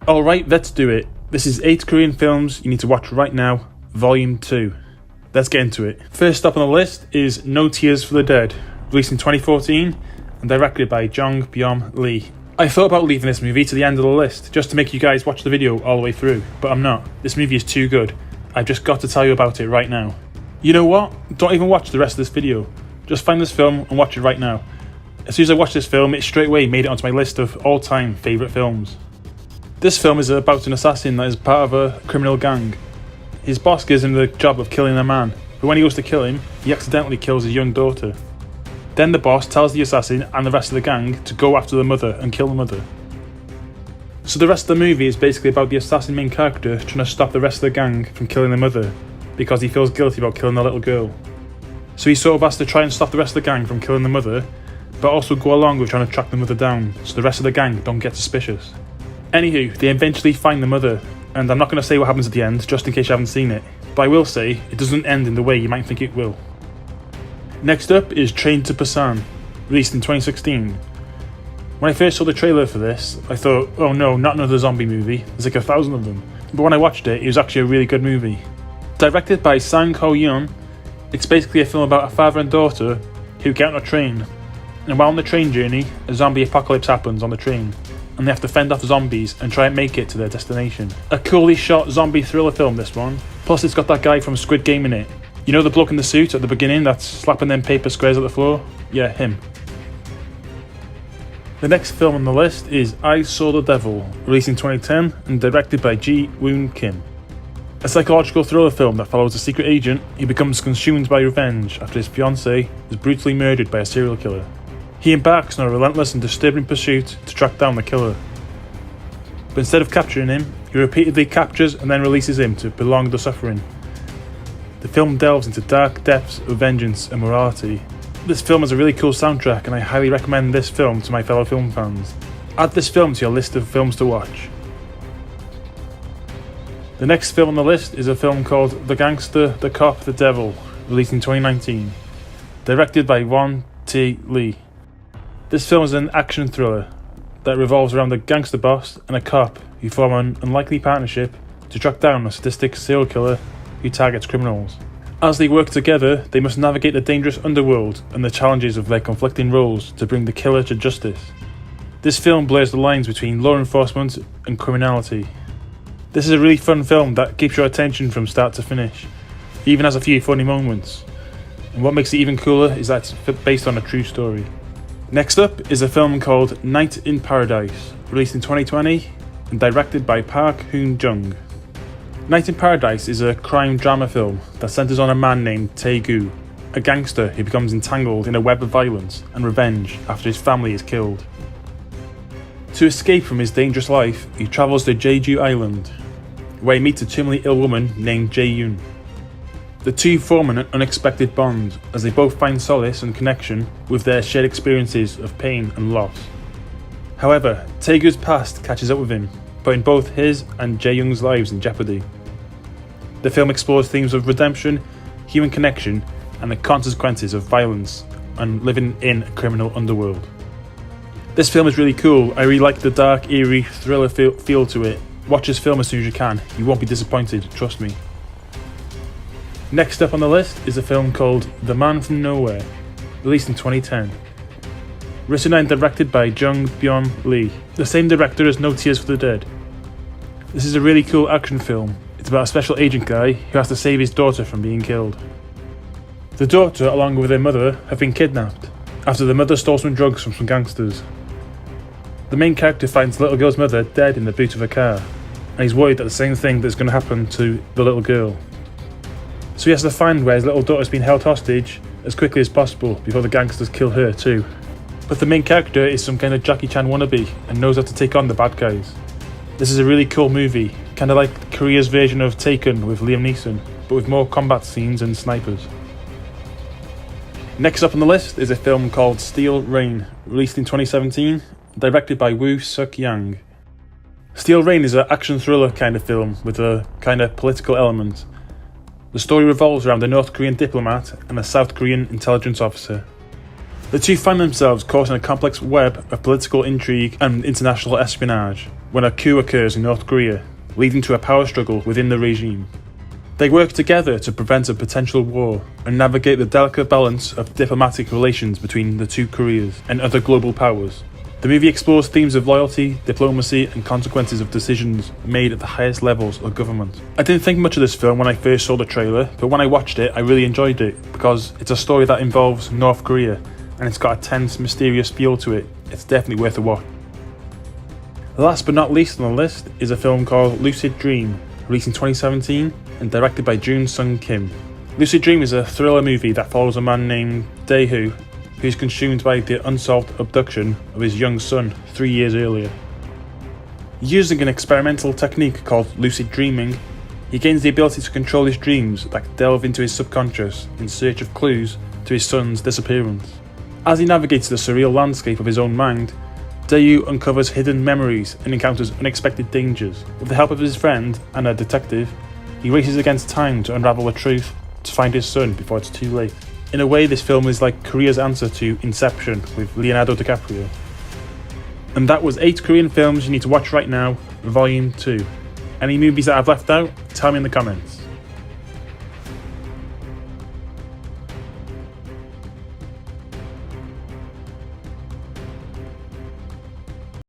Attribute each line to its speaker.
Speaker 1: Alright, let's do it. This is 8 Korean films you need to watch right now, Volume 2. Let's get into it. First up on the list is No Tears for the Dead, released in 2014 and directed by Jong Byum-lee. I thought about leaving this movie to the end of the list, just to make you guys watch the video all the way through, but I'm not. This movie is too good. I've just got to tell you about it right now. You know what? Don't even watch the rest of this video. Just find this film and watch it right now. As soon as I watched this film, it straight away made it onto my list of all-time favourite films. This film is about an assassin that is part of a criminal gang. His boss gives him the job of killing a man, but when he goes to kill him, he accidentally kills his young daughter. Then the boss tells the assassin and the rest of the gang to go after the mother and kill the mother. So the rest of the movie is basically about the assassin main character trying to stop the rest of the gang from killing the mother, because he feels guilty about killing the little girl. So he sort of has to try and stop the rest of the gang from killing the mother, but also go along with trying to track the mother down, so the rest of the gang don't get suspicious. Anywho, they eventually find the mother, and I'm not going to say what happens at the end, just in case you haven't seen it, but I will say it doesn't end in the way you might think it will. Next up is Train to Busan, released in 2016. When I first saw the trailer for this, I thought, oh no, not another zombie movie, there's like 1,000 of them. But when I watched it, it was actually a really good movie. Directed by Sang Ho-yeon, it's basically a film about a father and daughter who get on a train, and while on the train journey, a zombie apocalypse happens on the train, and they have to fend off zombies and try and make it to their destination. A coolly shot zombie thriller film, this one. Plus it's got that guy from Squid Game in it. You know the bloke in the suit at the beginning that's slapping them paper squares at the floor? Yeah, him. The next film on the list is I Saw the Devil, released in 2010 and directed by Ji-woon Kim. A psychological thriller film that follows a secret agent who becomes consumed by revenge after his fiancée is brutally murdered by a serial killer. He embarks on a relentless and disturbing pursuit to track down the killer. But instead of capturing him, he repeatedly captures and then releases him to prolong the suffering. The film delves into dark depths of vengeance and morality. This film has a really cool soundtrack and I highly recommend this film to my fellow film fans. Add this film to your list of films to watch. The next film on the list is a film called The Gangster, the Cop, the Devil, released in 2019. Directed by Won Tae-lee. This film is an action thriller that revolves around a gangster boss and a cop who form an unlikely partnership to track down a sadistic serial killer who targets criminals. As they work together, they must navigate the dangerous underworld and the challenges of their conflicting roles to bring the killer to justice. This film blurs the lines between law enforcement and criminality. This is a really fun film that keeps your attention from start to finish. It even has a few funny moments. And what makes it even cooler is that it's based on a true story. Next up is a film called Night in Paradise, released in 2020 and directed by Park Hoon-jung. Night in Paradise is a crime drama film that centres on a man named Tae-gu, a gangster who becomes entangled in a web of violence and revenge after his family is killed. To escape from his dangerous life, he travels to Jeju Island, where he meets a terminally ill woman named Jae-yoon. The two form an unexpected bond as they both find solace and connection with their shared experiences of pain and loss. However, Tae-gu's past catches up with him, putting both his and Jae-yoon's lives in jeopardy. The film explores themes of redemption, human connection, and the consequences of violence and living in a criminal underworld. This film is really cool. I really like the dark, eerie, thriller feel to it. Watch this film as soon as you can. You won't be disappointed, trust me. Next up on the list is a film called The Man from Nowhere, released in 2010. Written and directed by Jong Byum-lee, the same director as No Tears for the Dead. This is a really cool action film. It's about a special agent guy who has to save his daughter from being killed. The daughter, along with her mother, have been kidnapped after the mother stole some drugs from some gangsters. The main character finds the little girl's mother dead in the boot of a car, and he's worried that the same thing is going to happen to the little girl. So he has to find where his little daughter's been held hostage as quickly as possible before the gangsters kill her too. But the main character is some kind of Jackie Chan wannabe and knows how to take on the bad guys. This is a really cool movie, kind of like Korea's version of Taken with Liam Neeson, but with more combat scenes and snipers. Next up on the list is a film called Steel Rain, released in 2017, directed by Woo Suk-yang. Steel Rain is an action thriller kind of film with a kind of political element. The story revolves around a North Korean diplomat and a South Korean intelligence officer. The two find themselves caught in a complex web of political intrigue and international espionage when a coup occurs in North Korea, leading to a power struggle within the regime. They work together to prevent a potential war and navigate the delicate balance of diplomatic relations between the two Koreas and other global powers. The movie explores themes of loyalty, diplomacy, and consequences of decisions made at the highest levels of government. I didn't think much of this film when I first saw the trailer, but when I watched it, I really enjoyed it because it's a story that involves North Korea and it's got a tense, mysterious feel to it. It's definitely worth a watch. Last but not least on the list is a film called Lucid Dream, released in 2017 and directed by Jun Sung Kim. Lucid Dream is a thriller movie that follows a man named Dae-hoo, who is consumed by the unsolved abduction of his young son 3 years earlier. Using an experimental technique called lucid dreaming, he gains the ability to control his dreams that delve into his subconscious in search of clues to his son's disappearance. As he navigates the surreal landscape of his own mind, Dae-hoo uncovers hidden memories and encounters unexpected dangers. With the help of his friend and a detective, he races against time to unravel the truth to find his son before it's too late. In a way, this film is like Korea's answer to Inception with Leonardo DiCaprio. And that was 8 Korean films you need to watch right now, Volume 2. Any movies that I've left out, tell me in the comments.